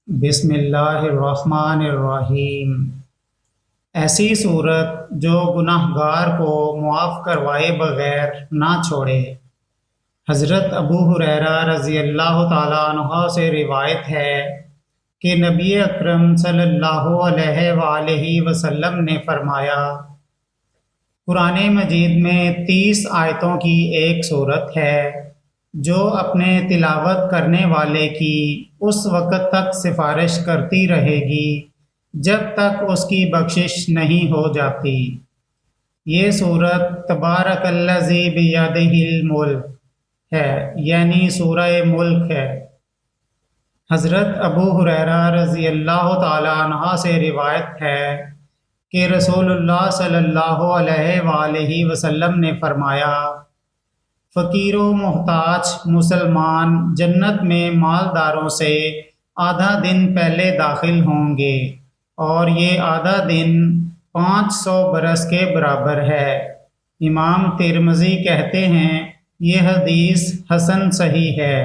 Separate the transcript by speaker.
Speaker 1: بسم اللہ الرحمن الرحیم۔ ایسی صورت جو گناہ گار کو معاف کروائے بغیر نہ چھوڑے۔ حضرت ابو ہریرہ رضی اللہ تعالیٰ عنہ سے روایت ہے کہ نبی اکرم صلی اللہ علیہ وآلہ وسلم نے فرمایا، قرآن مجید میں 30 آیتوں کی ایک صورت ہے جو اپنے تلاوت کرنے والے کی اس وقت تک سفارش کرتی رہے گی جب تک اس کی بخشش نہیں ہو جاتی۔ یہ صورت تبارک الذی بیدہ الملک ہے، یعنی سورہ ملک ہے۔ حضرت ابو ہریرہ رضی اللہ تعالیٰ عنہ سے روایت ہے کہ رسول اللہ صلی اللہ علیہ وآلہ وسلم نے فرمایا، فقیر و محتاج مسلمان جنت میں مالداروں سے آدھا دن پہلے داخل ہوں گے، اور یہ آدھا دن 500 برس کے برابر ہے۔ امام ترمذی کہتے ہیں یہ حدیث حسن صحیح ہے۔